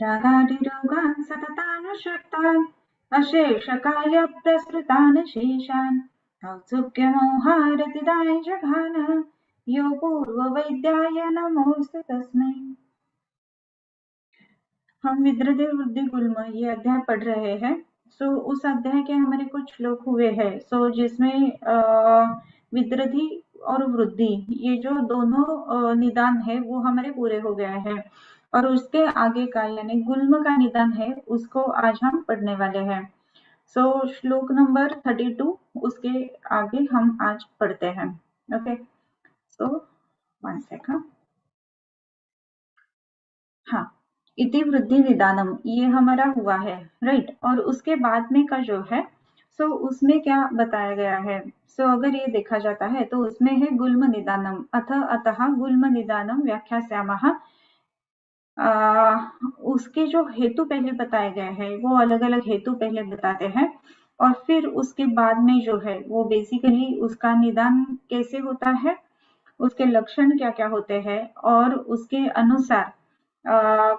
रागादिरोगान् सततानुषक्तान् अशेषकाय प्रसृतान् शेषान् औत्सुक्यमोहारतिदाय जघान यो पूर्ववैद्याय नमोऽस्तु तस्मै। हम विद्रदेव वृद्धि गुल्म ये अध्याय पढ़ रहे हैं। उस अध्याय के हमारे कुछ श्लोक हुए हैं जिसमें विद्रधि और वृद्धि ये जो दोनों निदान है वो हमारे पूरे हो गए हैं और उसके आगे का यानी गुल्म का निदान है उसको आज हम पढ़ने वाले हैं। श्लोक नंबर 32 उसके आगे हम आज पढ़ते हैं। Okay, one second. हाँ, इति वृद्धि निदानम ये हमारा हुआ है, राइट। और उसके बाद में का जो है उसमें क्या बताया गया है। अगर ये देखा जाता है तो उसमें है गुल्म निदानम अतः गुल्म निदानम व्याख्यास्यामः। उसके जो हेतु पहले बताए गए हैं वो अलग अलग हेतु पहले बताते हैं और फिर उसके बाद में जो है वो बेसिकली उसका निदान कैसे होता है, उसके लक्षण क्या क्या होते हैं और उसके अनुसार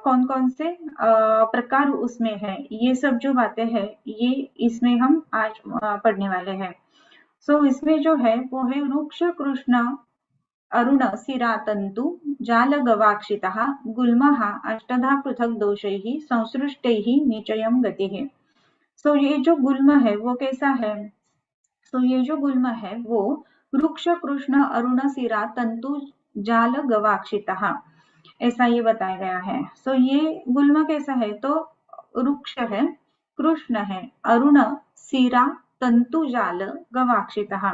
कौन कौन से प्रकार उसमें है, ये सब जो बातें हैं ये इसमें हम आज पढ़ने वाले हैं। इसमें जो है वो है रुक्ष कृष्ण अरुण सिरा तंतु जाल गवाक्षितः गुल्मः अष्टधा पृथक दोषैः संसृष्टैः निचयं गतिः। ये जो गुल्म है वो कैसा है। ये जो गुल्म है वो रुक्ष कृष्ण अरुण सिरा तंतु जाल गवाक्षितः ऐसा ये बताया गया है। ये गुल्म कैसा है तो रुक्ष है, कृष्ण है, अरुण, सिरा, तंतु जाल, गवाक्षितः।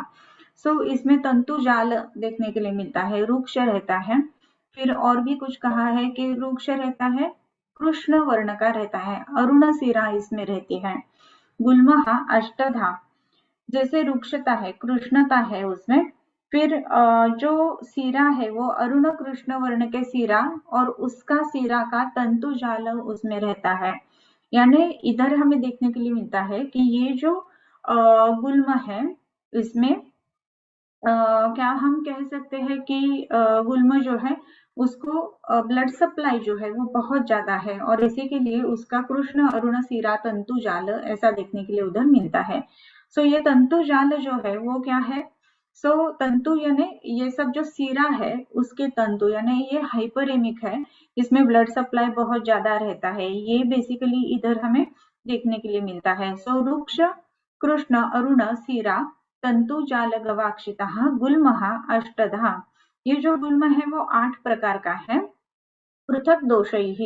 इसमें तंतु जाल देखने के लिए मिलता है, रुक्ष रहता है। फिर और भी कुछ कहा है कि रुक्ष रहता है, कृष्ण वर्ण का रहता है, अरुण सिरा इसमें रहती है। गुल्मः अष्टधा, जैसे रुक्षता है, कृष्णता है उसमें। फिर जो सीरा है वो अरुण कृष्ण वर्ण के सीरा और उसका सीरा का तंतु जाल उसमें रहता है। यानी इधर हमें देखने के लिए मिलता है कि ये जो गुल्म है इसमें क्या हम कह सकते हैं कि गुल्म जो है उसको ब्लड सप्लाई जो है वो बहुत ज्यादा है और इसी के लिए उसका कृष्ण अरुण सीरा तंतु जाल ऐसा देखने के लिए उधर मिलता है। ये तंतु जाल जो है वो क्या है। तंतु यानी ये सब जो सीरा है उसके तंतु यानी ये हाइपरेमिक है, इसमें ब्लड सप्लाई बहुत ज्यादा रहता है, ये बेसिकली इधर हमें देखने के लिए मिलता है। रुक्ष कृष्ण अरुण सीरा तंतु जाल गवाक्षितः गुल्मः अष्टधा। ये जो गुल्म है वो 8 प्रकार का है। पृथक दोषैः,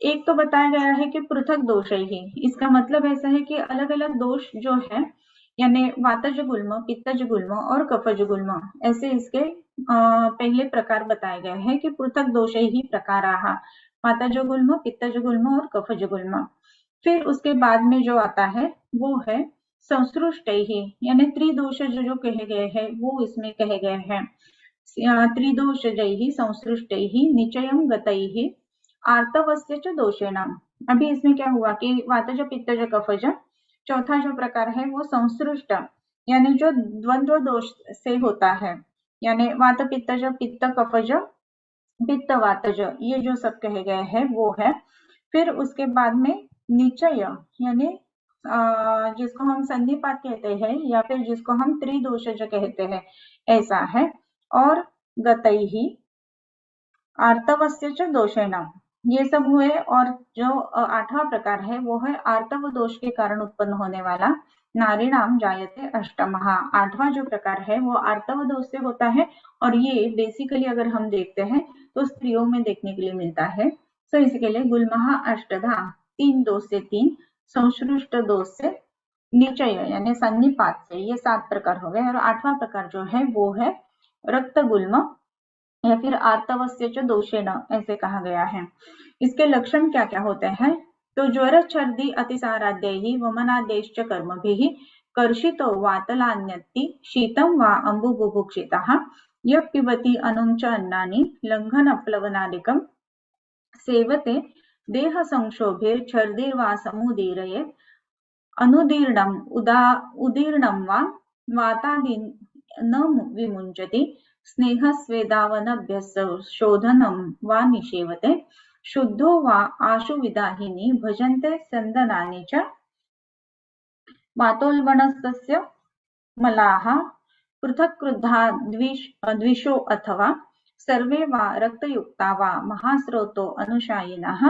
एक तो बताया गया है कि पृथक दोषैः, इसका मतलब ऐसा है कि अलग अलग दोष जो है यानी वातज गुल्म, पित्तज गुल्म और कफज गुल्म ऐसे इसके पहले प्रकार बताए गए हैं कि पृथक दोषैः प्रकाराः, वातज गुल्म, पित्तज गुल्म और कफज गुल्म। फिर उसके बाद में जो आता है वो है संसृष्टैः यानी त्रिदोष जो कहे गए हैं वो इसमें कहे गए हैं। त्रिदोषजैः संसृष्टैः निचयं गतैः आर्तवस्य च दोषेण। अभी इसमें क्या हुआ कि वातज पित्तज कफज, चौथा जो प्रकार है वो संसृष्ट यानी जो द्वंद्व दोष से होता है, यानी वात पित्तज पित्त कफज पित्त वातज ये जो सब कहे गए हैं वो है। फिर उसके बाद में निचय यानी जिसको हम संधिपात कहते हैं या फिर जिसको हम त्रिदोषज कहते हैं ऐसा है। और गतैहि आर्तवस्य च दोषेण ये सब हुए। और जो 8वां प्रकार है वो है आर्तव दोष के कारण उत्पन्न होने वाला नारीणाम जायते अष्टमः। 8वां जो प्रकार है वो आर्तव दोष से होता है और ये बेसिकली अगर हम देखते हैं तो स्त्रियों में देखने के लिए मिलता है। इसके लिए गुल्मः अष्टधा 3 दोष से 3, संश्लिष्ट दोष से, निचय यानी सन्निपात से, ये 7 प्रकार हो गए। और 8वां प्रकार जो है वो है रक्त गुल्म या फिर आर्तवस्य च दोषेण ऐसे कहा गया है। इसके लक्षण क्या क्या होते हैं तो ज्वर छर्दी अतिसाराद्यैः वमनाद्यैश्च कर्मभिः कर्षितो वातलान्यत्ति शीतं वा अम्बुबुभुक्षितः यः पिबति अनुं च अन्नानि लङ्घनप्लवनादिकं सेवते देह संक्षोभेर्छर्दिर्वा समुदीरयेत् अनुदीर्णम् उदीर्णं वा वातादि न विमुञ्चति स्नेहस्वेदावनभ्यः शोधनं वा निषेवते शुद्धो वा आशु विदाहिनी भजन्ते संदनानि च वातोल्बणस्तस्य मलाः पृथक् क्रुद्धा द्विषो अथवा सर्वे वा रक्तयुक्ता वा महास्रोतो अनुशायिनः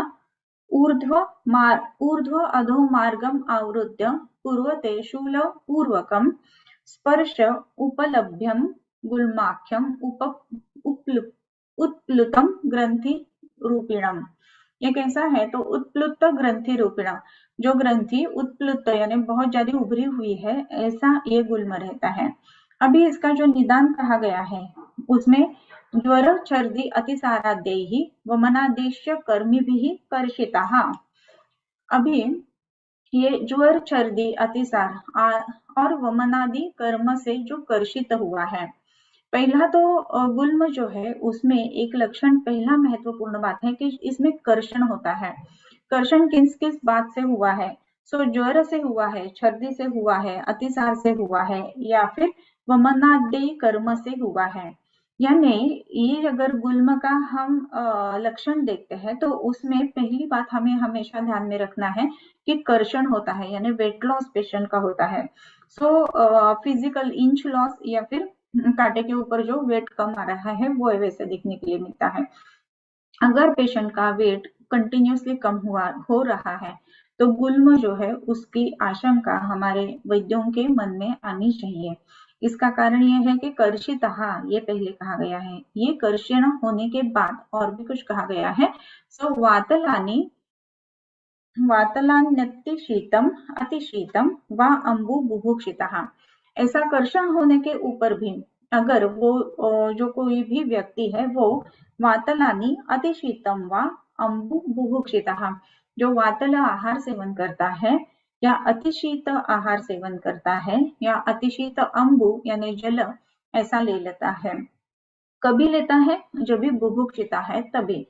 ऊर्ध्व अधो मार्गम् आवृत्य कुर्वते शूलपूर्वकं स्पर्श उपलभ्यं गुल्माख्यम उत्प्लुतं ग्रंथि रूपिणम। ये कैसा है? तो उत्प्लुत ग्रंथि रूपिणम, जो ग्रंथि उत्प्लुत यानी बहुत ज्यादा उभरी हुई है, ऐसा ये गुल्म रहता है। अभी इसका जो निदान कहा गया है उसमें ज्वर छर्दी अतिसाराद्यैहि वमनादेश्य कर्मिभिः कर्षिताः। अभी ये ज्वर छर्दी अतिसार और वमनादि कर्म से जो कर्षित हुआ है, पहला तो गुल्म जो है उसमें एक लक्षण, पहला महत्वपूर्ण बात है कि इसमें कर्षण होता है। कर्षण किस किस बात से हुआ है? सो ज्वर से हुआ है, छर्दी से हुआ है, अतिसार से हुआ है, या फिर वमनादि कर्म से हुआ है। यानी ये अगर गुल्म का हम लक्षण देखते हैं तो उसमें पहली बात हमें हमेशा ध्यान में रखना है कि कर्षण होता है, यानी वेट लॉस पेशेंट का होता है। सो फिजिकल इंच लॉस या फिर कांटे के ऊपर जो वेट कम आ रहा है वो वैसे दिखने के लिए मिलता है। अगर पेशेंट का वेट कंटिन्यूसली कम हो रहा है तो गुल्म जो है उसकी आशंका हमारे वैद्यों के मन में आनी चाहिए। इसका कारण यह है कि कर्षितः ये पहले कहा गया है, ये कर्षण होने के बाद और भी कुछ कहा गया है। सो वातलान्यतिशीतम अतिशीतम व अम्बु बुभुक्षितः। ऐसा कर्षण होने के ऊपर भी अगर वो जो कोई भी व्यक्ति है वो वातलानी अतिशीतम व अम्बु बुभुक्षितः, जो वातल आहार सेवन करता है या अतिशीत आहार सेवन करता है या अतिशीत अम्बु यानी जल ऐसा ले लेता है। कभी लेता है? जब भी बुभुक्षिता है तभी।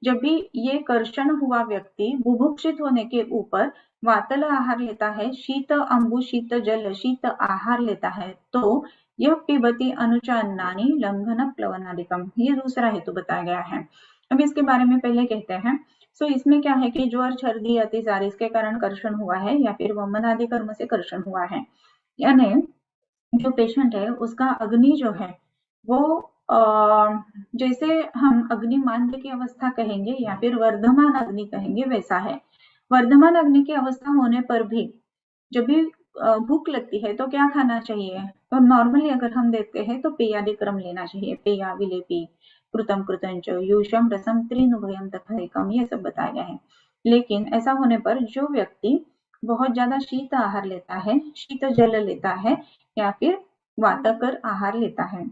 जब भी ये कर्षण हुआ व्यक्ति बुभुक्षित होने के ऊपर वातल आहार लेता है, शीत अम्बु शीत जल शीत आहार लेता है, तो यह पिबती अनुच अन्नानि लंघन प्लवनादिकम, ये दूसरा हेतु बताया गया है। अब इसके बारे में पहले कहते हैं। सो इसमें क्या है कि ज्वर छर्दी अतिसार इसके कारण कर्षण हुआ है या फिर वमन आदि कर्म से कर्षण हुआ है, यानी जो पेशेंट है उसका अग्नि जो है वो जैसे हम अग्नि मांद्य की अवस्था कहेंगे या फिर वर्धमान अग्नि कहेंगे वैसा है। वर्धमान अग्नि की अवस्था होने पर भी जब भी भूख लगती है तो क्या खाना चाहिए? तो नॉर्मली अगर हम देखते हैं तो पेयादि क्रम लेना चाहिए, पेया विलेपी कृतम कृतंच यूषम रसम त्रिनुभयम तथा एकम, ये सब बताया गया है। लेकिन ऐसा होने पर जो व्यक्ति बहुत ज्यादा शीत आहार लेता है, शीत जल लेता है या फिर वातकर आहार लेता है,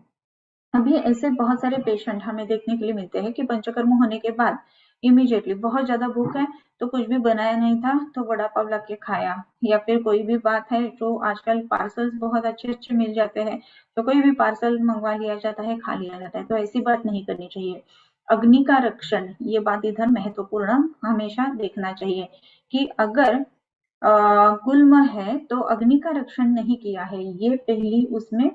अभी ऐसे बहुत सारे पेशेंट हमें देखने के लिए मिलते हैं कि पंचकर्म होने के बाद इमीडिएटली बहुत ज्यादा भूख है तो कुछ भी बनाया नहीं था तो वड़ा पाव ला के खाया, या फिर कोई भी बात है जो आजकल पार्सल्स बहुत अच्छे मिल जाते हैं तो कोई भी पार्सल मंगवा लिया जाता है, खा लिया जाता है। तो ऐसी बात नहीं करनी चाहिए। अग्नि का रक्षण, ये बात इधर महत्वपूर्ण हमेशा देखना चाहिए कि अगर गुल्म है तो अग्नि का रक्षण नहीं किया है, ये पहली उसमें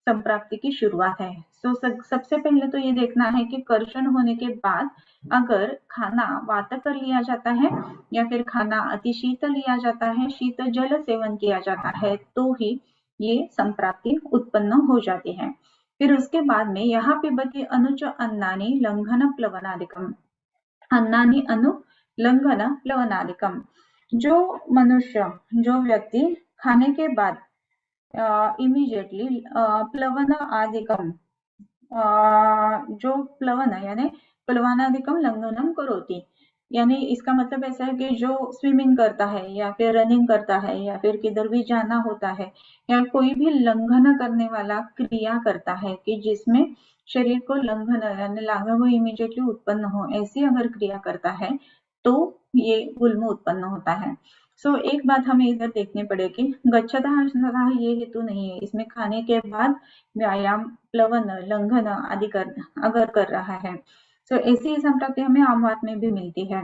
संप्राप्ति की शुरुआत है। तो सबसे पहले तो ये देखना है कि कर्षण होने के बाद अगर खाना वात कर लिया जाता है या फिर खाना अतिशीत लिया जाता है, शीत जल सेवन किया जाता है, तो ही ये संप्राप्ति उत्पन्न हो जाती है। फिर उसके बाद में यहाँ पे बती अनुच अन्नानि लंघन प्लवनादिकम, अन्नानि अनु लंघन प्लवनादिकम, जो मनुष्य जो व्यक्ति खाने के बाद इमीडिएटली प्लवन आदिकम, जो प्लवन यानी प्लवनादिकम लंघनम करोति, यानी इसका मतलब ऐसा है कि जो स्विमिंग करता है या फिर रनिंग करता है या फिर किधर भी जाना होता है या कोई भी लंघन करने वाला क्रिया करता है कि जिसमें शरीर को लंघन यानी लाघव वो इमीडिएटली उत्पन्न हो, ऐसी अगर क्रिया करता है तो ये गुल्म उत्पन्न होता है। सो एक बात हमें इधर देखनी पड़ेगी, गच्छतः ये हेतु नहीं है, इसमें खाने के बाद व्यायाम प्लवन लंघन आदि अगर कर रहा है। सो ऐसी संप्राप्ति हमें आमवात में भी मिलती है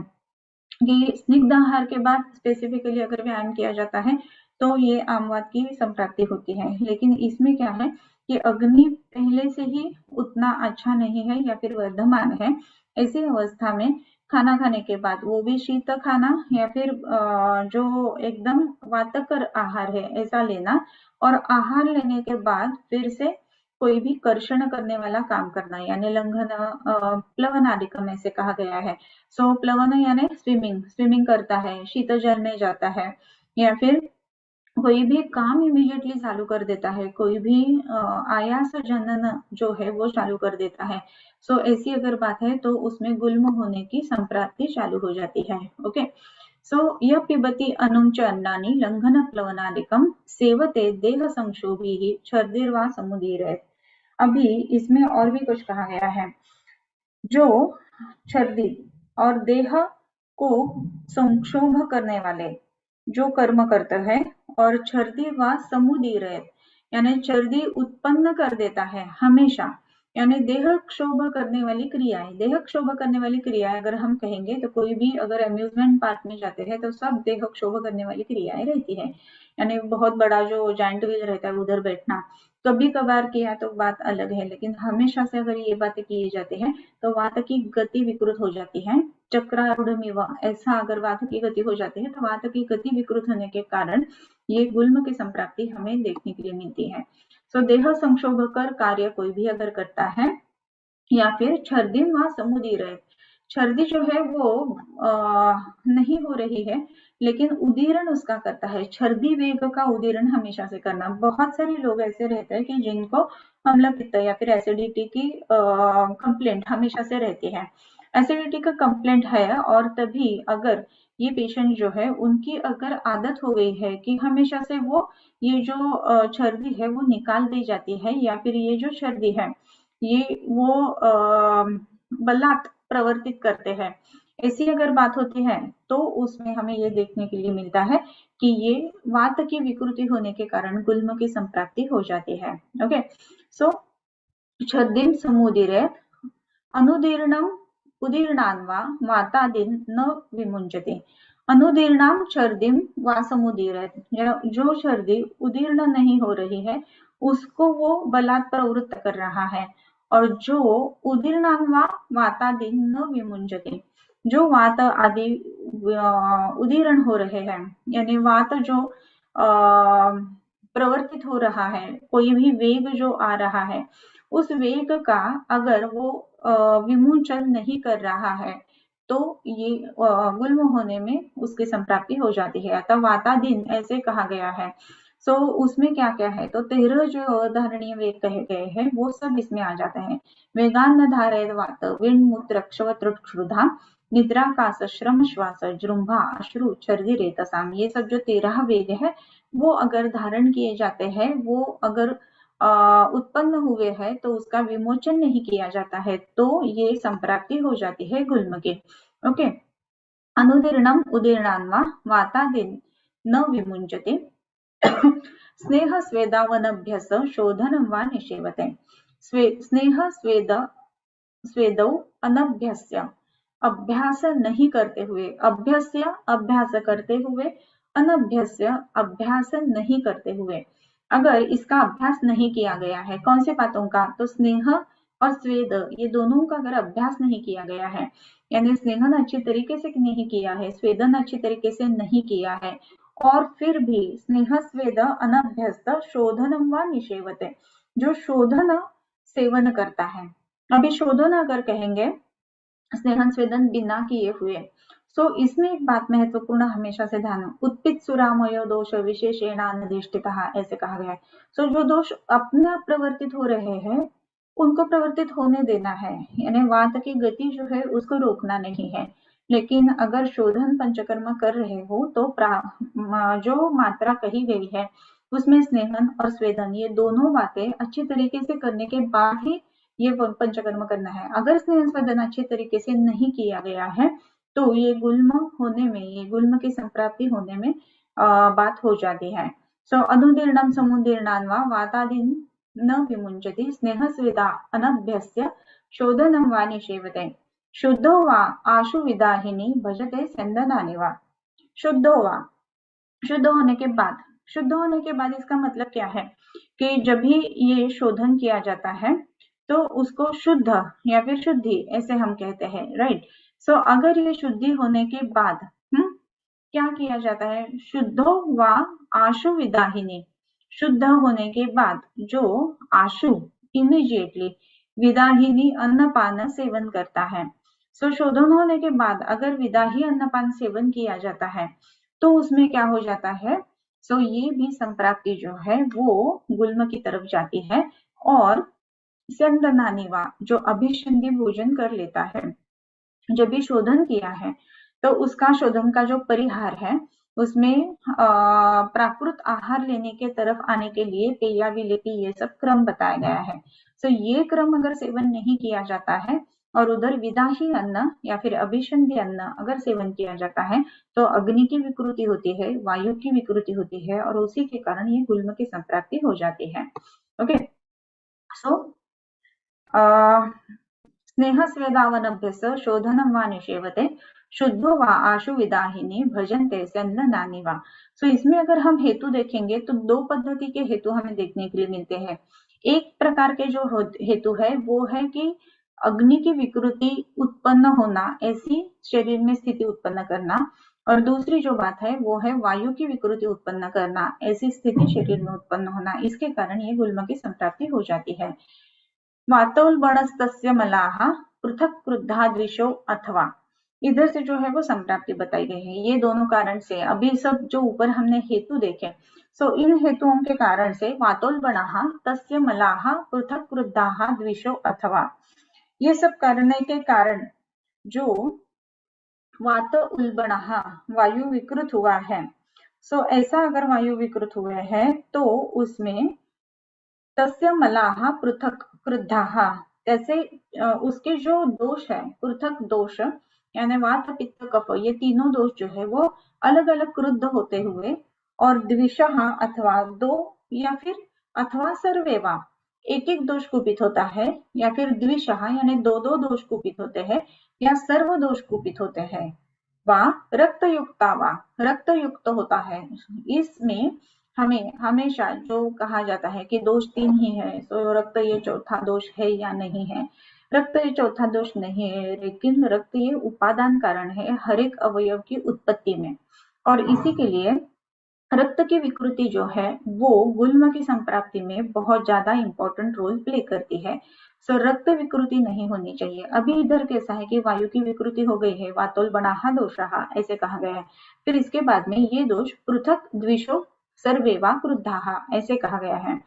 कि स्निग्ध आहार के बाद स्पेसिफिकली अगर व्यायाम किया जाता है तो ये आमवात की संप्राप्ति होती है। लेकिन इसमें क्या है कि अग्नि पहले से ही उतना अच्छा नहीं है या फिर वर्धमान है, ऐसी अवस्था में खाना खाने के बाद, वो भी शीत खाना या फिर जो एकदम वातकर आहार है ऐसा लेना, और आहार लेने के बाद फिर से कोई भी कर्षण करने वाला काम करना, यानी लंघन, प्लवन आदिकम ऐसे कहा गया है। सो प्लवन यानी स्विमिंग करता है, शीत जल में जाता है, या फिर कोई भी काम इमीडिएटली चालू कर देता है, कोई भी आयास जनन जो है वो चालू कर देता है। सो ऐसी अगर बात है तो उसमें गुल्म होने की संप्राप्ति चालू हो जाती है। ओके, सो यह पिबती अनुम च अन्नानि लंघन प्लवनादिकम सेवते देह संक्षोभी ही छर्दिर्वा समुदीरयत्। अभी इसमें और भी कुछ कहा गया है। जो छर्दी और देह को संक्षोभ करने वाले जो कर्म करता है, और छर्दी व समुदीरयत् यानी छर्दी उत्पन्न कर देता है हमेशा, यानी देह क्षोभ करने वाली क्रियाएं। देह क्षोभ करने वाली क्रियाएं अगर हम कहेंगे तो कोई भी अगर अम्यूजमेंट पार्क में जाते हैं तो सब देह क्षोभ करने वाली क्रियाएं रहती है, यानी बहुत बड़ा जो जाइंट व्हील रहता है उधर बैठना, कभी कभार किया तो बात अलग है, लेकिन हमेशा से अगर ये बातें किए जाते हैं तो वात की गति विकृत हो जाती है। चक्रारूढ़मिव, ऐसा अगर वात की गति हो जाती है तो वात की गति विकृत होने के कारण ये गुल्म की संप्राप्ति हमें देखने के लिए मिलती है। सो देह संक्षोभ कर कार्य कोई भी अगर करता है, या फिर छर्दिम व समुदीरयत्, छर्दी जो है वो नहीं हो रही है लेकिन उदीरण उसका करता है, छर्दी वेग का उदीरण हमेशा से करना। बहुत सारे लोग ऐसे रहते हैं कि जिनको अम्ल पित्त या फिर एसिडिटी की कंप्लेंट हमेशा से रहती है, एसिडिटी का कंप्लेंट है, और तभी अगर ये पेशेंट जो है उनकी अगर आदत हो गई है कि हमेशा से वो ये जो छर्दी है वो निकाल दी जाती है, या फिर ये जो छर्दी है ये वो बलात् प्रवर्तित करते हैं, ऐसी अगर बात होती है तो उसमें हमें ये देखने के लिए मिलता है कि ये वात की विकृति होने के कारण गुल्म की संप्राप्ति हो जाती है। ओके, सो छर्दिम समुदीरयत् अनुदीर्णम उदीर्णान्वा वातादिन न विमुंचते। अनुदीर्णाम छर्दिम वा समुदीरयत्, जो छर्दी उदीर्ण नहीं हो रही है उसको वो बलात् प्रवृत्त कर रहा है, और जो उदीर्णान्वा वातादिन न विमुंचते, जो वात आदि उदीर्ण हो रहे हैं, यानी वात जो प्रवर्तित हो रहा है, कोई भी वेग जो आ रहा है, उस वेग का अगर वो विमोचन नहीं कर रहा है तो ये गुल्म होने में उसकी संप्राप्ति हो जाती है। अतः वातादिन ऐसे कहा गया है। सो उसमें क्या क्या है, तो 13 जो अवधारणीय वेग कहे गए हैं वो सब इसमें आ जाते हैं। वेगान धारयत वात विण मूत्र क्षुधा निद्रा कास श्रम श्वास जृंभा अश्रु छर्दी रेतसाम, ये सब जो 13 वेग है वो अगर धारण किए जाते हैं, वो अगर उत्पन्न हुए हैं तो उसका विमोचन नहीं किया जाता है तो ये संप्राप्ति हो जाती है गुल्म की। ओके, अनुदीर्णम उदीर्णान्वा वातादिन न विमुंचते स्नेह स्वेदावनभ्यस शोधनं वा निषेवते। स्नेह स्वेदौ अनभ्यस्य, अभ्यास नहीं करते हुए, अभ्यस्य अभ्यास करते हुए, अनभ्यस्य अभ्यास नहीं करते हुए। अगर इसका अभ्यास नहीं किया गया है, कौन से बातों का, तो स्नेह और स्वेद ये दोनों का अगर अभ्यास नहीं किया गया है, यानी स्नेहन अच्छी तरीके से नहीं किया है, स्वेदन अच्छी तरीके से नहीं किया है, और फिर भी स्नेह स्वेद अनभ्यस्त शोधनम व निषेवते, जो शोधन सेवन करता है। अभी शोधन अगर कहेंगे स्नेहन स्वेदन बिना किए हुए, सो इसमें एक बात महत्वपूर्ण हमेशा से ध्यान, उत्पित सुरामयो दोष विशेषेण अनधिष्ठितः ऐसे कहा गया है। सो जो दोष अपने प्रवर्तित हो रहे हैं उनको प्रवर्तित होने देना है, यानी वात की गति जो है उसको रोकना नहीं है, लेकिन अगर शोधन पंचकर्म कर रहे हो तो जो मात्रा कही गई है उसमें स्नेहन और स्वेदन ये दोनों बातें अच्छी तरीके से करने के बाद ही ये पंचकर्म करना है। अगर स्नेहन स्वेदन अच्छे तरीके से नहीं किया गया है तो ये गुल्म होने में, ये गुल्म की संप्राप्ति होने में बात हो जाती है। सो अनुदीर्णम समुदीर्णान्वा वातादिन न विमुंचति स्नेह स्वेदा अनभ्यस्य शोधनं वा निषेवते शुद्धो वा आशु विदाहिनी भजते संदनानि वा। शुद्धो वा, शुद्ध होने के बाद, शुद्ध होने के बाद इसका मतलब क्या है कि जब भी ये शोधन किया जाता है तो उसको शुद्ध या फिर शुद्धि ऐसे हम कहते हैं, राइट। सो अगर ये शुद्धि होने के बाद क्या किया जाता है, शुद्धो व आशु विदाहिनी, शुद्ध होने के बाद जो आशु इमीडिएटली विदाहिनी अन्नपान सेवन करता है। सो शोधन होने के बाद अगर विदाही अन्नपान सेवन किया जाता है तो उसमें क्या हो जाता है, सो ये भी संप्राप्ति जो है वो गुल्म की तरफ जाती है। और स्यंदनानिवा जो अभिसंधि भोजन कर लेता है, जब भी शोधन किया है तो उसका शोधन का जो परिहार है उसमें प्राकृत आहार लेने के तरफ आने के लिए पेया विलेपी ये सब क्रम बताया गया है। तो ये क्रम अगर सेवन नहीं किया जाता है और उधर विदाही अन्न या फिर अभिसंधि अन्न अगर सेवन किया जाता है तो अग्नि की विकृति होती है, वायु की विकृति होती है और उसी के कारण ये गुल्म की संप्राप्ति हो जाती है। ओके, सो स्नेहस्वेदावनभ्यस शोधनं वा निषेवते शुद्धो वा आशु विदाहिनी भजन्ते स्यंदनानि वा। सो इसमें अगर हम हेतु देखेंगे तो दो पद्धति के हेतु हमें देखने के लिए मिलते हैं। एक प्रकार के जो हेतु है वो है कि अग्नि की विकृति उत्पन्न होना, ऐसी शरीर में स्थिति उत्पन्न करना, और दूसरी जो बात है वो है वायु की विकृति उत्पन्न करना, ऐसी स्थिति शरीर में उत्पन्न होना। इसके कारण ये गुल्म की संप्राप्ति हो जाती है। वातोल्बणस्तस्य मलाः पृथक क्रुद्धादृशो अथवा, इधर से जो है वो संप्राप्ति बताई गई है। ये दोनों कारण से अभी सब जो ऊपर हमने हेतु देखे, सो इन हेतुओं के कारण से वातोल्बणः तस्य मलाः पृथक क्रुद्धाः द्विषो अथवा, ये सब करने के कारण जो वात उल्बणः वायु विकृत हुआ है, सो ऐसा अगर वायु विकृत हुए है तो उसमें तस्य मलाः पृथक क्रुद्धाः, जैसे उसके जो दोष है पृथक दोष यानी वात पित्त कफ, ये तीनों दोष जो है वो अलग अलग क्रुद्ध होते हुए, और द्विषः अथवा दो या फिर अथवा सर्वेवा, एक एक दोष कुपित होता है, या फिर द्विषः यानी दो दो दोष कुपित होते हैं, या सर्व दोष कुपित होते हैं, वा रक्त युक्ता वा रक्त युक्त होता है। इसमें हमें हमेशा जो कहा जाता है कि दोष तीन ही है, तो रक्त ये चौथा दोष है या नहीं है, रक्त ये चौथा दोष नहीं है, लेकिन रक्त ये उपादान कारण है हर एक अवयव की उत्पत्ति में, और इसी के लिए रक्त की विकृति जो है वो गुल्म की संप्राप्ति में बहुत ज्यादा इंपॉर्टेंट रोल प्ले करती है। सो रक्त विकृति नहीं होनी चाहिए। अभी इधर कैसा है कि वायु की विकृति हो गई है, वातोल्बणः दोषः ऐसे कहा गया है, फिर इसके बाद में ये दोष पृथक द्विषो सर्वेवा क्रुद्धाः ऐसे कहा गया है।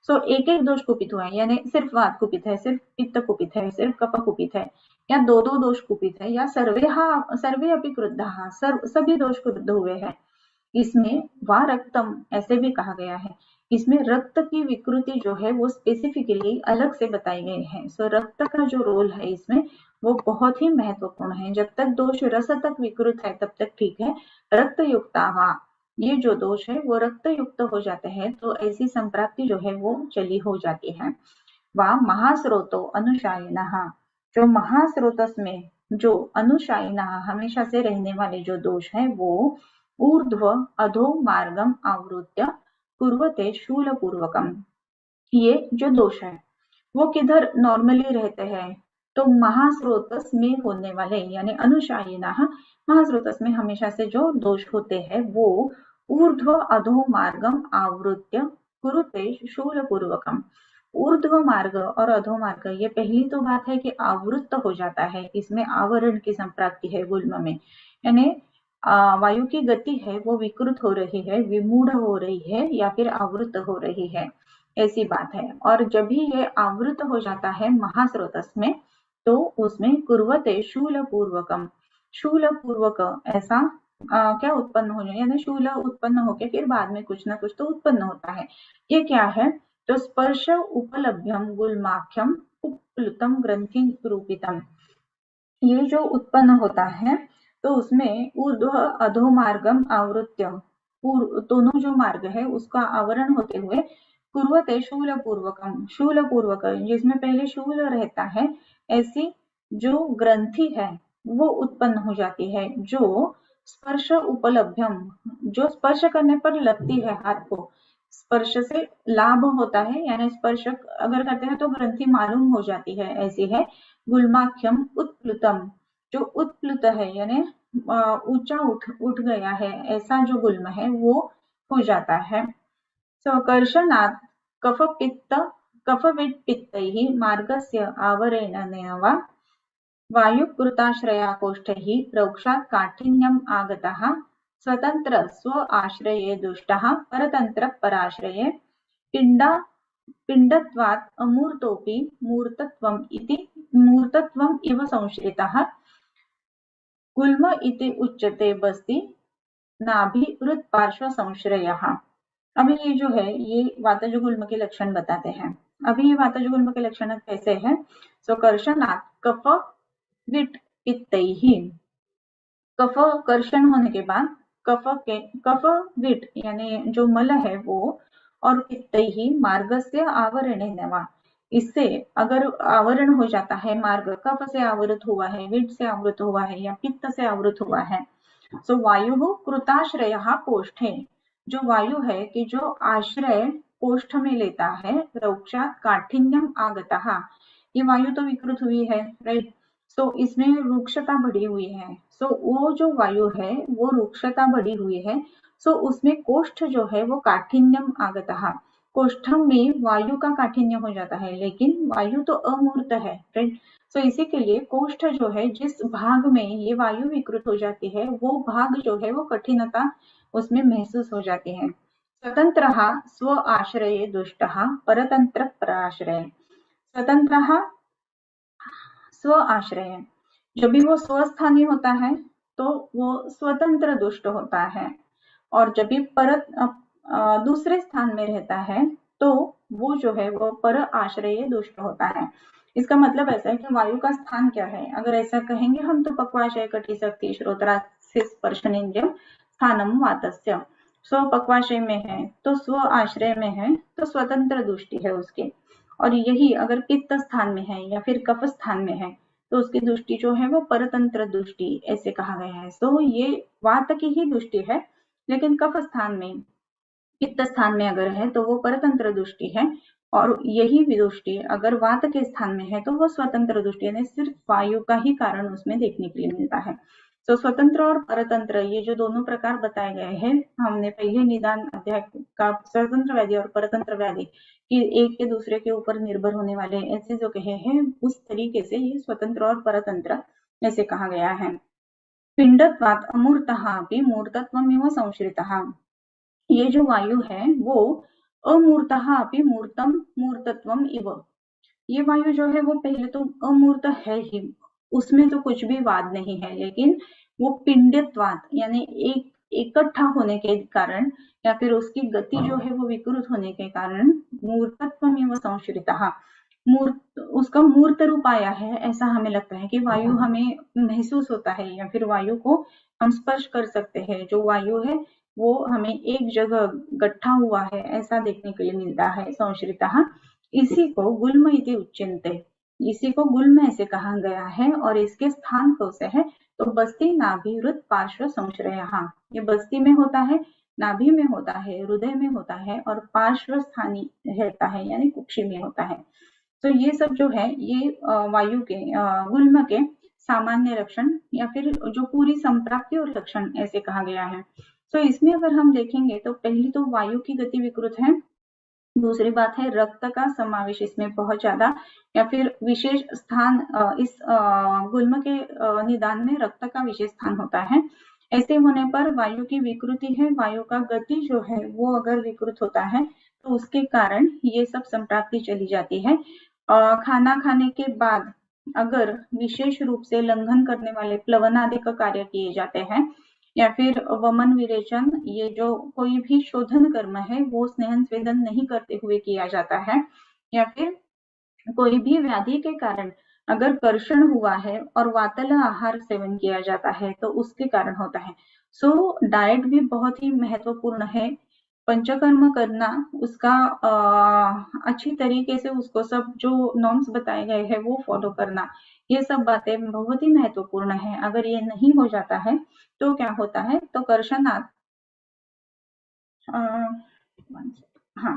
सो एक एक दोष कुपित हुआ है, यानी सिर्फ वात कुपित है, सिर्फ पित्त कुपित है, सिर्फ कफ कुपित है, या दो दो दोष कुपित है, या सर्वे अपि क्रुद्धाः सभी दोष क्रुद्ध हुए हैं। इसमें वा रक्तम ऐसे भी कहा गया है, इसमें रक्त की विकृति जो है वो स्पेसिफिकली अलग से बताई गई है। सो रक्त का जो रोल है इसमें वो बहुत ही महत्वपूर्ण है। जब तक दोष रस तक विकृत है तब तक ठीक है, रक्त युक्ता ये जो दोष है वो रक्त युक्त हो जाते हैं तो ऐसी संप्राप्ति जो है वो चली हो जाती है। वा महास्रोतो अनुशायिनः, जो महास्रोतस में जो अनुशायिनः हमेशा से रहने वाले जो दोष है वो ऊर्ध्व अधो मार्गम आवृत्य पूर्वते शूलपूर्वकम, ये जो दोष है वो किधर नॉर्मली रहते हैं, तो महास्रोतस में होने वाले यानी अनुशायिनः, महास्रोतस में हमेशा से जो दोष होते हैं वो ऊर्ध्व अधो मार्गम आवृत्य कुरुते शूलपूर्वकम, ऊर्ध्व मार्ग और अधो मार्ग, ये पहली तो बात है कि आवृत्त हो जाता है, इसमें आवरण की संप्राप्ति है गुल्म में, यानी वायु की गति है वो विकृत हो रही है, विमूढ़ हो रही है, या फिर आवृत्त हो रही है, ऐसी बात है। और जब भी ये आवृत हो जाता है महास्रोतस में तो उसमें कुर्वते शूलपूर्वकम, शूलपूर्वक ऐसा क्या उत्पन्न हो जाए, यानी शूल उत्पन्न होकर फिर बाद में कुछ ना कुछ तो उत्पन्न होता है। ये क्या है, तो स्पर्श उपलभ्यम गुल्माख्यम उपप्लुतम ग्रंथि रूपितम, ये जो उत्पन्न होता है तो उसमें ऊर्ध्व अधो मार्गम आवृत्य, दोनों जो मार्ग है उसका आवरण होते हुए पूर्वते शूल पूर्वकम, शूल पूर्वक जिसमें पहले शूल रहता है, ऐसी जो ग्रंथि है वो उत्पन्न हो जाती है, जो स्पर्श उपलभ्यम, जो स्पर्श करने पर लगती है हाथ को, स्पर्श से लाभ होता है, यानी स्पर्श अगर करते हैं तो ग्रंथि मालूम हो जाती है, ऐसी है। गुल्माख्यम उत्प्लुतम, जो उत्प्लुत है यानी ऊंचा उठ गया है, ऐसा जो गुल्म है वो हो जाता है। स्वकर्षणात् कफवित्पित्तैः मार्गस्य आवरणेन वा वायुकृताश्रयाकोष्ठैः रौक्षात् काठिन्यम् आगतः स्वतन्त्र स्व आश्रये दुष्टः परतन्त्रपराश्रये पिण्डत्वात् अमूर्तोऽपि मूर्तत्वम् इव संश्रितः गुल्म इति उच्यते बस्ति नाभिहृत्पार्श्व संश्रयः। अभी ये जो है ये वातज गुल्म के लक्षण बताते हैं। अभी ये वातज गुल्म के लक्षण कैसे हैं? स्वकर्षणात् कफ विट पित्तैहि, कफ कर्षण होने के बाद कफ विट यानी जो मल है वो, और पित्तैहि मार्गस्य आवरणेन वा, इससे अगर आवरण हो जाता है, मार्ग कफ से आवृत हुआ है, विट से आवृत हुआ है या पित्त से आवृत हुआ है, सो वायु कृताश्रय कोष्ठे, जो वायु है कि जो आश्रय कोष्ठ में लेता है, रौक्षात् काठिन्यम आगतः, ये वायु तो विकृत हुई है, राइट। सो इसमें रुक्षता बढ़ी हुई है। सो वो जो वायु है वो रुक्षता बढ़ी हुई है। सो उसमें कोष्ठ जो है वो काठिन्यम आगतः, कोष्ठ में वायु का काठिन्य हो जाता है, लेकिन वायु तो अमूर्त है, राइट। सो इसी के लिए कोष्ठ जो है, जिस भाग में ये वायु विकृत हो जाती है वो भाग जो है वो कठिनता उसमें महसूस हो जाती है। स्वतंत्रः स्व आश्रये दुष्टः परतंत्र पराश्रय, स्वतंत्रः स्व आश्रय, जब भी वो स्वस्थानी होता है तो वो स्वतंत्र दुष्ट होता है, और जब भी परत दूसरे स्थान में रहता है तो वो जो है वो पर आश्रय दुष्ट होता है। इसका मतलब ऐसा है कि वायु का स्थान क्या है, अगर ऐसा कहेंगे हम तो पक्वाशय कटि शक्ति श्रोत्रास्य स्पर्शनेन्द्रियम स्थानम वातस्य, स्व पक्वाशय में है तो स्व आश्रय में है तो स्वतंत्र दृष्टि है उसकी, और यही अगर पित्त स्थान में है या फिर कफ स्थान में है तो उसकी दृष्टि जो है वो परतंत्र दृष्टि ऐसे कहा गया है। सो ये वात की ही दृष्टि है, लेकिन कफ स्थान में, पित्त स्थान में अगर है तो वो परतंत्र दृष्टि है, और यही दृष्टि अगर वात के स्थान में है तो वो स्वतंत्र दृष्टि, यानी सिर्फ वायु का ही कारण उसमें देखने के लिए मिलता है। तो स्वतंत्र और परतंत्र ये जो दोनों प्रकार बताए गए हैं, हमने पहले निदान अध्याय का स्वतंत्र व्याधि और परतंत्र व्याधि कि एक के दूसरे के ऊपर निर्भर होने वाले ऐसे जो कहे हैं, उस तरीके से ये स्वतंत्र और परतंत्र ऐसे कहा गया है। पिंडत्वात् अमूर्तः अपि मूर्तत्वमिव संश्रितः, ये जो वायु है वो अमूर्तः अपि मूर्तम मूर्तत्वम इव, ये वायु जो है वो पहले तो अमूर्त है ही, उसमें तो कुछ भी वाद नहीं है, लेकिन वो पिंडित्वात् यानी एक इकट्ठा होने के कारण या फिर उसकी गति जो है वो विकृत होने के कारण मूर्तत्वमेव संश्रितः, मूर्त उसका मूर्त रूप आया है, ऐसा हमें लगता है कि वायु हमें महसूस होता है या फिर वायु को हम स्पर्श कर सकते हैं, जो वायु है वो हमें एक जगह गट्ठा हुआ है ऐसा देखने के लिए मिलता है, संश्रितः। इसी को गुल्म इति उच्यन्ते, इसी को गुल्म ऐसे कहा गया है, और इसके स्थान कौन से है तो बस्ती नाभि हृद पार्श्व संश्रयः, ये बस्ती में होता है, नाभि में होता है, हृदय में होता है, और पार्श्व स्थानी रहता है यानी कुक्षी में होता है। तो ये सब जो है ये वायु के गुल्म के सामान्य लक्षण या फिर जो पूरी संप्राप्ति और लक्षण ऐसे कहा गया है। तो इसमें अगर हम देखेंगे तो पहली तो वायु की गति विकृत है, दूसरी बात है रक्त का समावेश इसमें बहुत ज्यादा या फिर विशेष स्थान, इस गुल्म के निदान में रक्त का विशेष स्थान होता है। ऐसे होने पर वायु की विकृति है, वायु का गति जो है वो अगर विकृत होता है तो उसके कारण ये सब संप्राप्ति चली जाती है। खाना खाने के बाद अगर विशेष रूप से लंघन करने वाले प्लवन आदि का कार्य किए जाते हैं, या फिर वमन विरेचन, ये जो कोई भी शोधन कर्म है वो स्नेहन स्वेदन नहीं करते हुए किया जाता है, या फिर कोई भी व्याधि के कारण अगर कर्षण हुआ है और वातल आहार सेवन किया जाता है तो उसके कारण होता है। सो डाइट भी बहुत ही महत्वपूर्ण है, पंचकर्म करना उसका अच्छी तरीके से उसको सब जो नॉर्म्स बताए गए हैं वो फॉलो करना, ये सब बातें बहुत ही महत्वपूर्ण है। अगर ये नहीं हो जाता है तो क्या होता है तो कर्षणात् हाँ,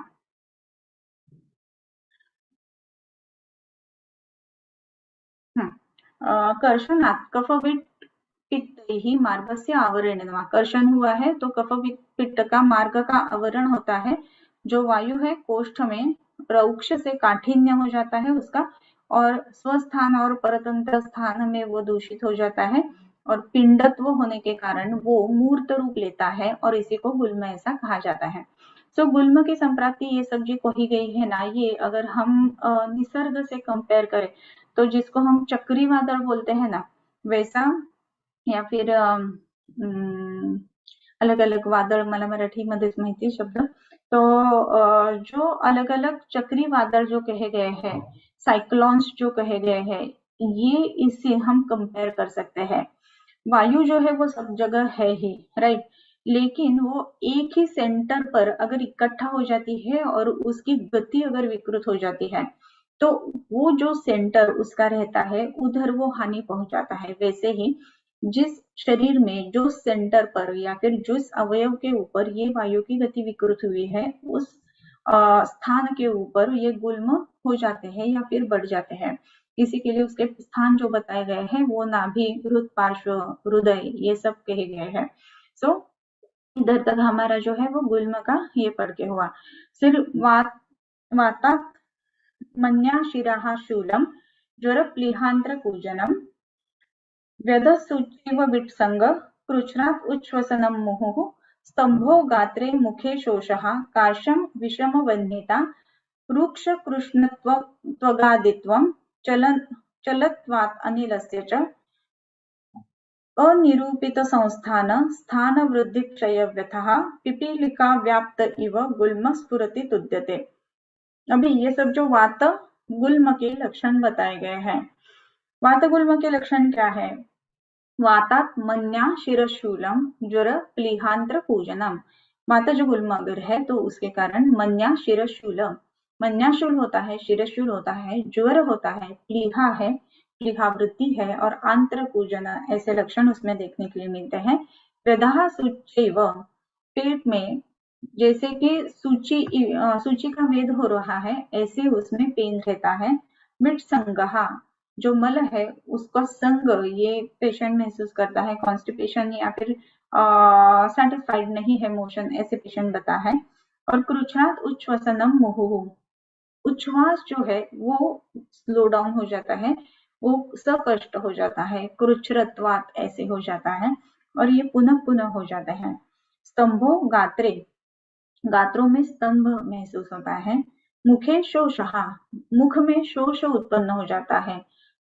कर्षणात् कफविट् पित्तैः मार्गस्य आवरणेन, कर्षण हुआ है तो कफ पित्त का मार्ग का आवरण होता है। जो वायु है कोष्ठ में रौक्ष से काठिन्य हो जाता है उसका, और स्वस्थान और परतंत्र स्थान में वो दूषित हो जाता है, और पिंडत्व होने के कारण वो मूर्त रूप लेता है, और इसी को गुल्म ऐसा कहा जाता है। सो गुल्म की संप्राप्ति ये सब जो कही गई है ना, ये अगर हम निसर्ग से कंपेयर करें तो जिसको हम चक्रीवादळ बोलते हैं ना, वैसा, या फिर अलग अलग वादळ, मला मराठीमध्येच माहिती शब्द, तो जो अलग अलग चक्रीवादळ जो कहे गए हैं, साइक्लोन्स जो कहे गए हैं, ये इससे हम कंपेयर कर सकते हैं। वायु जो है वो सब जगह है ही, राइट, लेकिन वो एक ही सेंटर पर अगर इकट्ठा हो जाती है और उसकी गति अगर विकृत हो जाती है, तो वो जो सेंटर उसका रहता है उधर वो हानि पहुंचाता है। वैसे ही जिस शरीर में जो सेंटर पर या फिर जिस अवयव के ऊपर ये वायु की गति विकृत हुई है, उस स्थान के ऊपर ये गुल्म हो जाते हैं या फिर बढ़ जाते हैं। इसी के लिए उसके स्थान जो बताए गए हैं वो नाभि, हृद पार्श्व, हृदय, ये सब कहे गए हैं। सो इधर तक हमारा जो है वो गुल्म का ये पढ़ के हुआ। फिर वाता मन्या शिराः शूलं ज्वरप्लीहान्त्रकूजनम् व्यधःशुचिव विट्सङ्गः कृच्छ्रात् उच्छ्वसनं मुहुः स्तम्भो गात्रे मुखे शोषः कार्शं विषमवह्निता रुक्षकृष्णत्वगादित्वं चलत्वात् अनिलस्य च अनिरूपितसंस्थान स्थानवृद्धिक्षयव्यथः पिपीलिका व्याप्त इव गुल्म स्फुरति तुद्यते। अभी ये सब जो वात गुल्म के लक्षण बताए गए हैं, वात गुल्म के लक्षण क्या है? वातात मन्या शिरशूलम ज्वर प्लीहांत्र पूजनम। वात जो गुल्म अगर है तो उसके कारण मन्या शिरशूलम, मन्याशूल होता है, शिरशूल होता है, ज्वर होता है, प्लीहा है, प्लीहावृत्ति है, और आंत्र पूजन, ऐसे लक्षण उसमें देखने के लिए मिलते हैं। प्रदाह सूचैव, पेट में जैसे कि सूची का वेद हो रहा है ऐसे उसमें पेन रहता है। मिट संगहा, जो मल है उसका संग ये पेशेंट महसूस करता है, कॉन्स्टिपेशन या फिर सेटिस्फाइड नहीं है मोशन, ऐसे पेशेंट बता है। और कृच्छ्रात उच्छ्वसनम मुहुः, उच्छ्वास जो है वो स्लो डाउन हो जाता है, वो सकष्ट हो जाता है, कृच्छ्रत्वात ऐसे हो जाता है, और ये पुनः पुनः हो जाता है। स्तंभो गात्रे, गात्रों में स्तंभ महसूस होता है। मुखे शोषहा, मुख में शोष उत्पन्न हो जाता है।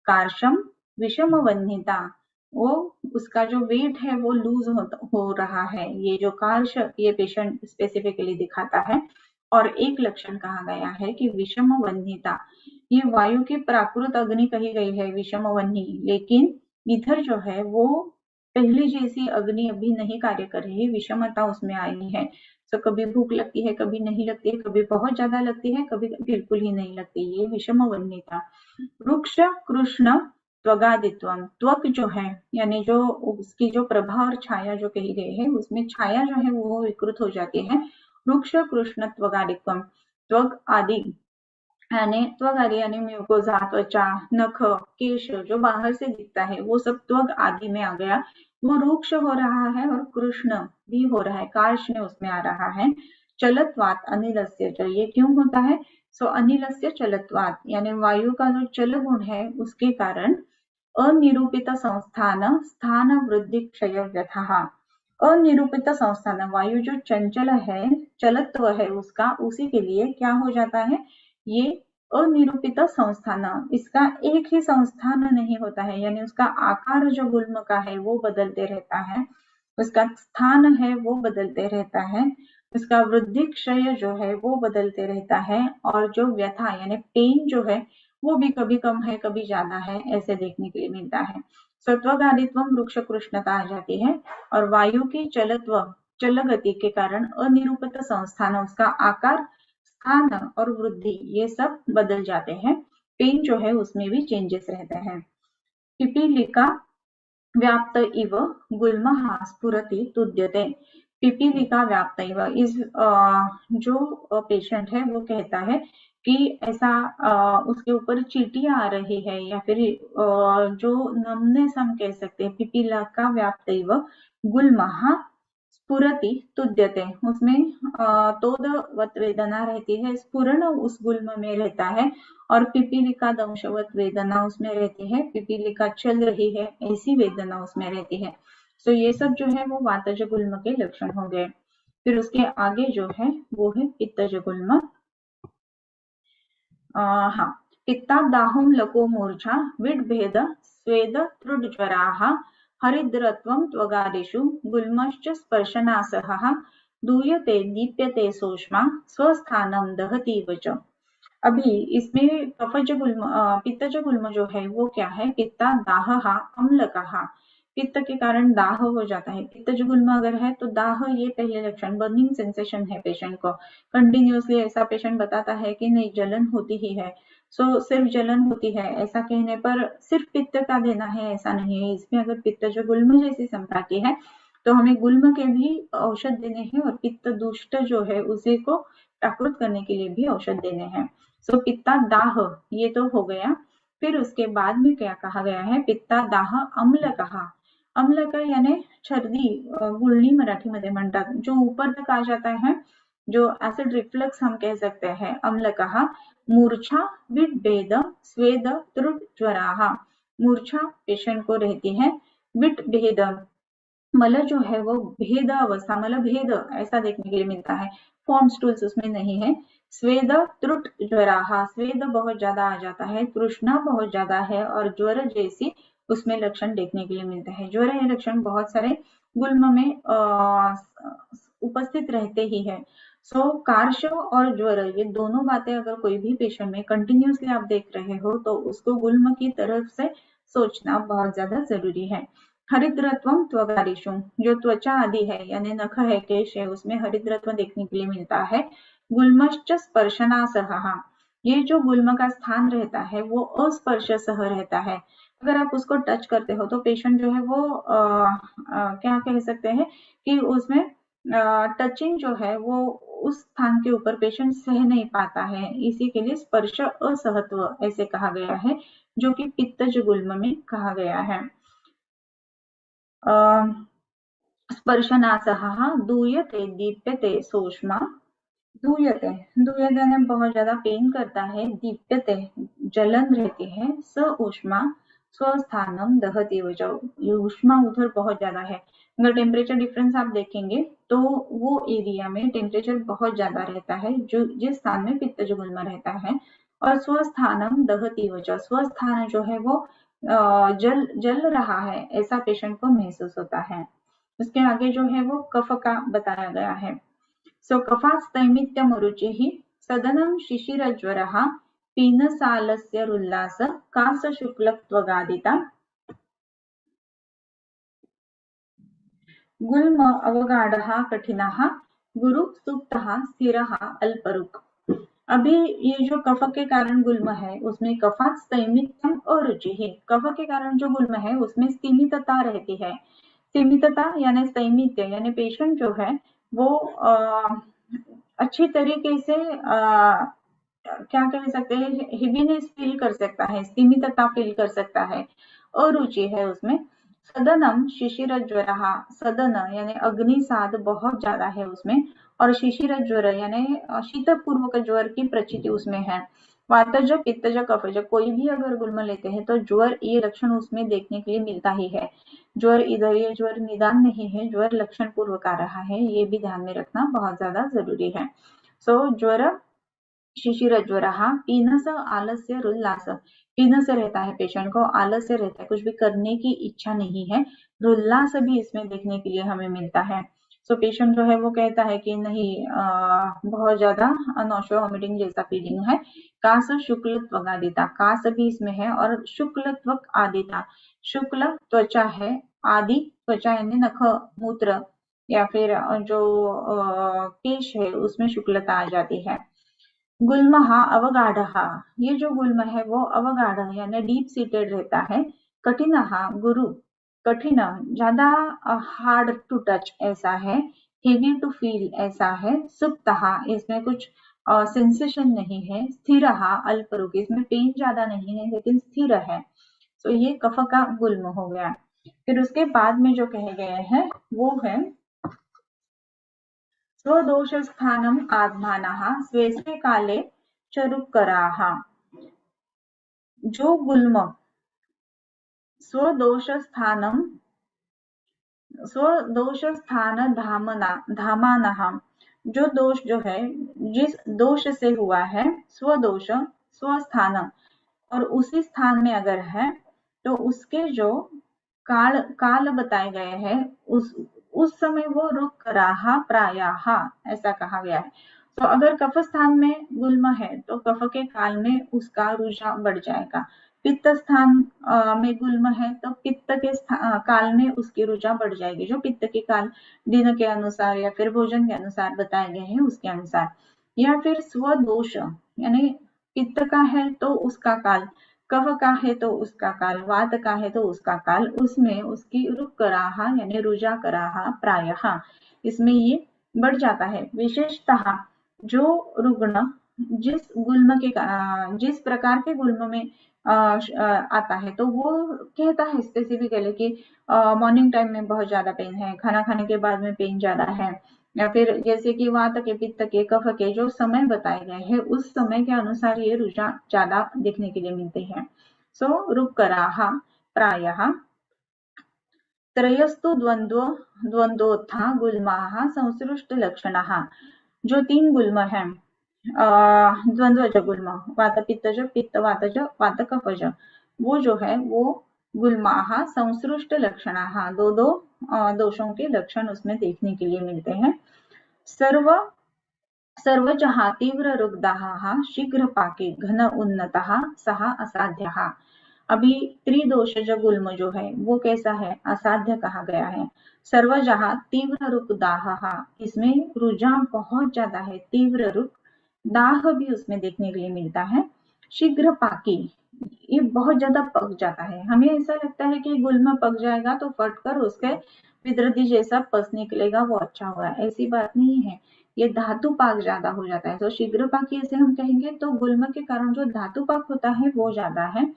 कार्शम विषम वन्यता, वो उसका जो वेट है वो लूज हो रहा है, ये जो कार्श ये पेशेंट स्पेसिफिकली दिखाता है। और एक लक्षण कहा गया है कि विषम वन्यता, ये वायु की प्राकृत अग्नि कही गई है विषम वन्नी, लेकिन इधर जो है वो पहली जैसी अग्नि अभी नहीं कार्य कर रही, विषमता उसमें आई है। तो कभी भूख लगती है, कभी नहीं लगती है, कभी बहुत ज्यादा लगती है, कभी बिल्कुल ही नहीं लगती, ये विषम वन्यता। वृक्ष कृष्ण त्वगादित्वम, त्वक जो है यानी जो उसकी जो प्रभा और छाया जो कही गई है उसमें छाया जो है वो विकृत हो जाती है। वृक्ष कृष्ण त्वगादित्वम, त्वग आदि यानी त्वग आदि यानी म्यूकोजा, त्वचा, नख, केश जो बाहर से दिखता है वो सब त्वग आदि में आ गया, वो रूक्ष हो रहा है और कृष्ण भी हो रहा है, कार्ष्ण्य उसमें आ रहा है। चलत्वात अनिलस्य च, ये क्यों होता है? सो अनिलस्य चलत्वात यानी वायु का जो चल गुण है उसके कारण अनिरूपित संस्थान स्थान वृद्धि क्षय व्यथः, अनिरूपित संस्थान वायु जो चंचल है, चलत्व है उसका, उसी के लिए क्या हो जाता है, ये अनिरूपित संस्थान, इसका एक ही संस्थान नहीं होता है, यानी उसका आकार जो गुल्म का है वो बदलते रहता है, उसका स्थान है वो बदलते रहता है, उसका वृद्धि क्षय जो है वो बदलते रहता है, और जो व्यथा यानी पेन जो है वो भी कभी कम है कभी ज्यादा है, ऐसे देखने के लिए मिलता है। सत्वगादित्व वृक्ष कृष्णता आ जाती है, और वायु की चलत्व चल गति के कारण अनिरूपित संस्थान, उसका आकार, स्थान और वृद्धि ये सब बदल जाते हैं। पेन जो है उसमें भी चेंजेस रहते हैं। पिपीलिका व्याप्त इव गुल्मः स्फुरति तुद्यते, पिपीलिका व्याप्तैव। इस जो पेशेंट है वो कहता है कि ऐसा उसके ऊपर चींटियां आ रही है या फिर जो नमनेस हम कह सकते हैं, पिपीलिका व्याप्तैव गुल्मः स्फुरति तुद्यते, उसमें तोदवत वेदना रहती है, स्फुरण उस गुल्म में रहता है और पिपीलिका दंशवत वेदना उसमें रहती है, पिपीलिका चल रही है ऐसी वेदना उसमें रहती है। तो ये सब जो है वो वातज गुल्म के लक्षण हो गए। फिर उसके आगे जो है वो है पित्तज गुल्म। हाँ, पित्तादाहुं लको मूर्छा विड्भेद स्वेद त्रुड्ज्वराः हरिद्रत्वं त्वगादिषु गुल्मश्च स्पर्शनासहः दूयते दीप्यते सोष्मा स्वस्थानं दहतीव च। अभी इसमें कफज गुल्म पित्तज गुल्म जो है वो क्या है, पित्ता दाह अम्लकः, पित्त के कारण दाह हो जाता है। पित्तज गुल्म अगर है तो दाह ये पहले लक्षण, बर्निंग सेंसेशन है पेशेंट को, कंटिन्यूअसली ऐसा पेशेंट बताता है कि नहीं जलन होती ही है। सो सिर्फ जलन होती है ऐसा कहने पर सिर्फ पित्त का देना है ऐसा नहीं है। इसमें अगर पित्तज गुल्म जैसी संप्राति है तो हमें गुल्म के भी औषध देने हैं और पित्त दुष्ट जो है उसे को प्राकृत करने के लिए भी औषध देने हैं। सो पित्ता दाह ये तो हो गया। फिर उसके बाद में क्या कहा गया है, पित्ता दाह अम्ल कहा। अम्ल का यानी छर्दी, गुळणी मराठीमध्ये म्हणतात, जो ऊपर तक आ जाता है, जो एसिड रिफ्लक्स हम कह सकते हैं, अम्ल कहा। मूर्छा विड्भेद स्वेद त्रुट ज्वराः, मूर्छा पेशेंट को रहती है, विड्भेद मल जो है वो भेद अवस्था, मल भेद ऐसा देखने के लिए मिलता है, फॉर्म स्टूल्स उसमें नहीं है। स्वेद त्रुट ज्वराः, स्वेद बहुत ज्यादा आ जाता है, तृष्णा बहुत ज्यादा है और ज्वर जैसी उसमें लक्षण देखने के लिए मिलते हैं। ज्वर ये लक्षण बहुत सारे गुल्म में उपस्थित रहते ही है। सो कार्श और ज्वर ये दोनों बातें अगर कोई भी पेशेंट में कंटिन्यूसली आप देख रहे हो तो उसको गुल्म की तरफ से सोचना बहुत ज्यादा जरूरी है। हरिद्रत्वम त्वगादिषु, जो त्वचा आदि है यानी नख है, केश है, उसमें हरिद्रत्व देखने के लिए मिलता है। गुल्मश्च स्पर्शनासहः, ये जो गुल्म का स्थान रहता है वो अस्पर्श सह रहता है। अगर आप उसको टच करते हो तो पेशेंट जो है वो क्या कह सकते हैं कि उसमें टचिंग जो है वो उस स्थान के ऊपर पेशेंट सह नहीं पाता है, इसी के लिए स्पर्श असहत्व ऐसे कहा गया है, जो कि पित्तज गुल्म में कहा गया है। स्पर्शनासहः दूयते दीप्यते सोष्मा, दूयते, दूयते ने बहुत ज्यादा पेन करता है, दीप्यते जलन रहती है, स ऊष्मा स्वस्थानम दहती वजह, ऊष्मा उधर बहुत ज्यादा है। अगर टेम्परेचर डिफरेंस आप देखेंगे तो वो एरिया में टेम्परेचर बहुत ज्यादा रहता है जो जिस स्थान में पित्तज गुल्म रहता है। और स्वस्थानम दहती वजह, स्वस्थान जो है वो जल रहा है ऐसा पेशेंट को महसूस होता है। उसके आगे जो है वो कफ का बताया गया है। सो कफास्तैमित्यमरुचिः सदनं शिशिरज्वरः पीनसालस्यरुल्लास कासशुक्लत्वगादिता गुल्म अवगाढ़ः कठिनः गुरु सुप्तः स्थिरः अल्परुक्। अभी ये जो कफ के कारण गुल्म है उसमें कफात स्थैमित्यम और रुचि है। कफ के कारण जो गुल्म है उसमें स्थिमितता रहती है। स्थिमितता यानी स्थैमित्य यानी पेशेंट जो है वो अच्छी तरीके से क्या कह सकते हैं, हेवीनेस फील कर सकता है, स्थिमितता फील कर सकता है, अरुचि है उसमें। सदनम शिशिर ज्वर, सदन यानी अग्निसाद बहुत ज्यादा है उसमें, और शिशिर ज्वर यानी शीतपूर्वक ज्वर की प्रचिति उसमें है। वातज पित्तज कफज कोई भी अगर गुल्म लेते हैं तो ज्वर ये लक्षण उसमें देखने के लिए मिलता ही है। ज्वर इधर ये ज्वर निदान नहीं है, ज्वर लक्षण पूर्वक आ रहा है, ये भी ध्यान में रखना बहुत ज्यादा जरूरी है। सो ज्वर शिशिर ज्वर, पीनस आलस्य रुल्लास, पीनस रहता है पेशेंट को, आलस्य रहता है, कुछ भी करने की इच्छा नहीं है, रुल्लास भी इसमें देखने के लिए हमें मिलता है। सो पेशेंट जो है वो कहता है कि नहीं बहुत ज्यादा नौशा वॉमिटिंग जैसा फीलिंग है। कास शुक्लत्व आदिता, कास भी इसमें है, और शुक्लत्व आदिता, शुक्ल त्वचा है, आदि त्वचा यानी नख मूत्र या फिर जो केश है उसमें शुक्लता आ जाती है। गुल्म अवगाढ़, ये जो गुल्म है वो अवगाढ़ यानी डीप सीटेड रहता है। कठिन गुरु, कठिन ज्यादा हार्ड टू टच ऐसा है। हेवी टू फील ऐसा है, सुप्तः इसमें कुछ सेंसेशन नहीं है, स्थिरः अल्परुक इसमें पेन ज्यादा नहीं है लेकिन स्थिर है, तो ये कफ का गुल्म हो गया। फिर उसके बाद में जो कहे गए हैं वो है स्वदोष स्थानम आत्मानः स्वे स्वे काले चरुकराः। जो गुल्म स्वदोष स्थानम स्वदोष स्थान धामानः, जो दोष जो है जिस दोष से हुआ है, स्वदोष स्वस्थान और उसी स्थान में अगर है तो उसके जो काल काल बताए गए हैं उस समय वो रुक रहा प्रायः ऐसा कहा गया है। तो अगर कफ स्थान में गुल्म है तो कफ के काल में उसका रुझान बढ़ जाएगा। पित्त स्थान में गुल्म है तो पित्त के काल में उसकी रुझान बढ़ जाएगी, जो पित्त के काल दिन के अनुसार या फिर भोजन के अनुसार बताए गए हैं उसके अनुसार। या फिर स्वदोष यानी पित्त का है तो उसका काल, कफ का है तो उसका काल, वात का है तो उसका काल, उसमें उसकी रुक कराहा यानी रुजा कराहा प्रायः इसमें ये बढ़ जाता है। विशेषतः जो रुग्ण जिस प्रकार के गुल्म में आता है तो वो कहता है स्पेसिफिकली कि मॉर्निंग टाइम में बहुत ज्यादा पेन है, खाना खाने के बाद में पेन ज्यादा है, या फिर जैसे कि वात के, पित्त के, कफ के जो समय बताए गए हैं उस समय के अनुसार ये रुझान ज्यादा देखने के लिए मिलते हैं। सो रुक्कराः प्रायः त्रयस्तु द्वंद्वोत्था गुल्माः संसृष्ट लक्षणाः। जो 3 गुल्म है द्वंद्वज गुल्म वात पित्तज पित्त वातज वात कफज, वो जो है वो गुल्माः संसृष्ट लक्षणाः, दो दोषों के लक्षण उसमें देखने के लिए मिलते हैं। सर्वजः तीव्र रुग्धाः शीघ्र पाके घन उन्नतः सः असाध्यः। अभी त्रिदोषज गुल्म जो है वो कैसा है, असाध्य कहा गया है। सर्वजः तीव्र रुग्धाः, इसमें रुझान बहुत ज्यादा है, तीव्र रुग दाह भी उसमें देखने के लिए मिलता है। शीघ्र पाकी, ये बहुत ज्यादा पक जाता है। हमें ऐसा लगता है कि गुल्म पक जाएगा तो फटकर उसके विद्रदी जैसा पस निकलेगा, वो अच्छा हुआ, ऐसी बात नहीं है, ये धातु पाक ज्यादा हो जाता है। तो शीघ्र पाकी ऐसे हम कहेंगे तो गुल्म के कारण जो धातु पाक होता है वो ज्यादा है।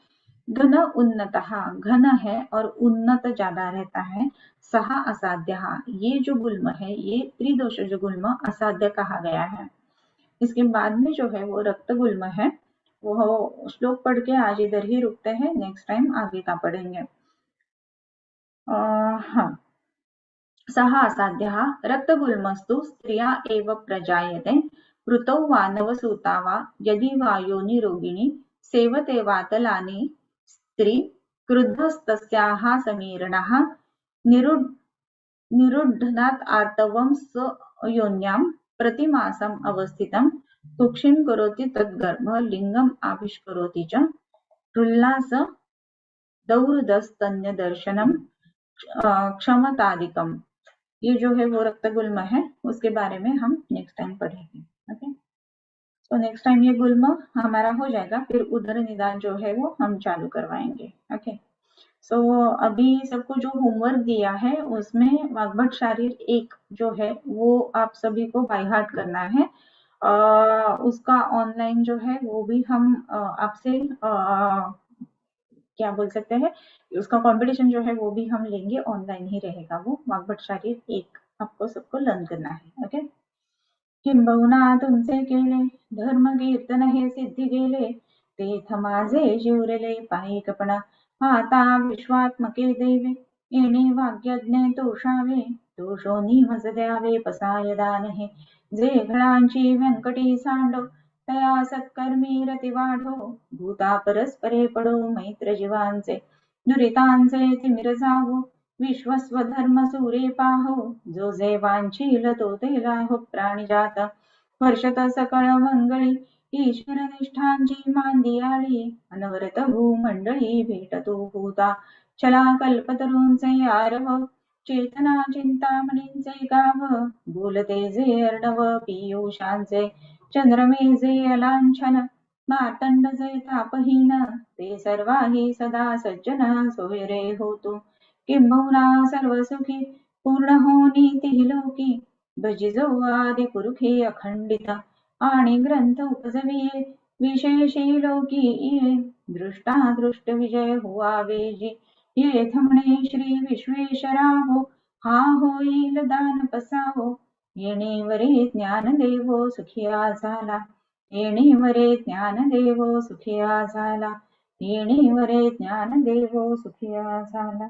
घन उन्नत, घन है और उन्नत ज्यादा रहता है। सह असाध्य, ये जो गुल्म है ये त्रिदोष जो गुल्म असाध्य कहा गया है। इसके बाद में जो है वो रक्त गुल्म है, वो श्लोक पढ़ के आज इधर ही रुकते हैं, नेक्स्ट टाइम आगे का पढ़ेंगे। हाँ, सः असाध्यः रक्तगुल्मस्तु स्त्रिया एव प्रजायते ऋतौ वा नवसूता वा यदि वा योनिरोगिणी सेवते वातलानि स्त्री क्रुद्धस्तस्याः समीरणः निरुद्धनात् आर्तवं स्वयोन्यां प्रतिमासम् अवस्थितं कुक्षिं करोति तद्गर्भ लिंगम् आविष्करोति च उल्लास दौर्दस्तन्यदर्शनम क्षमतादिकम। ये जो है वो रक्त गुल्म है, उसके बारे में हम नेक्स्ट टाइम पढ़ेंगे। ओके, तो नेक्स्ट टाइम ये गुल्म हमारा हो जाएगा, फिर उदर निदान जो है वो हम चालू करवाएंगे। ओके, सो अभी सबको जो होमवर्क दिया है उसमें वाग्भट शारीर 1 जो है वो आप सभी को बाय हार्ट करना है। उसका ऑनलाइन जो है वो भी हम आपसे क्या बोल सकते हैं, उसका कंपटीशन जो है वो भी हम लेंगे, ऑनलाइन ही रहेगा वो। वाग्भट शारीर 1 आपको सबको लर्न करना है। ओके, किंबहुना तुमचे केले धर्म कीर्तन हे सिद्धी गेले, तेथ माझे शिवरले पायी कपणा आता विश्वात्मके देवे, येणे वाग्यज्ञ तोषावे दोषोनी मज द्यावे पसाय दान हे, जे घळांची व्यंकटी सांडो तया सत्कर्मी रती वाढो, भूता परस्परे पडो मैत्र जीवांचे दुरितांचे तिमिर जावो, विश्वस्वधर्म सूरे पाहो, जो जे वांछील तो ते लाहो प्राणिजात, वर्षत सकळ मंगळी ईश्वर निष्ठांची मांदियाळी, अनवरत भूमंडळी भेटतो भूता चला कल्पतरूंचे आरव, चेतना चिंतामणींचे गाव, बोलते जे अर्णव पीयूषांचे चंद्रमे जे अलांछन, मार्तंड जे तापहीन, ते सर्वाही सदा सज्जन सोयरे होतो, किंबहुना सर्वसुखी पूर्ण होनी तिही लोकी, भजिजो आदि पुरुषी अखंडिता आणि ग्रंथ उपजविये विशेषी लोकी ये दृष्टा दृष्ट विजय हुआ वेजी ये थमणे श्री विश्वेश्वरा हो हा होईल दान पसाहो येणेवरे ज्ञानदेवो सुखिया झाला येणेवरे ज्ञानदेवो सुखिया झाला येणेवरे ज्ञानदेवो सुखिया झाला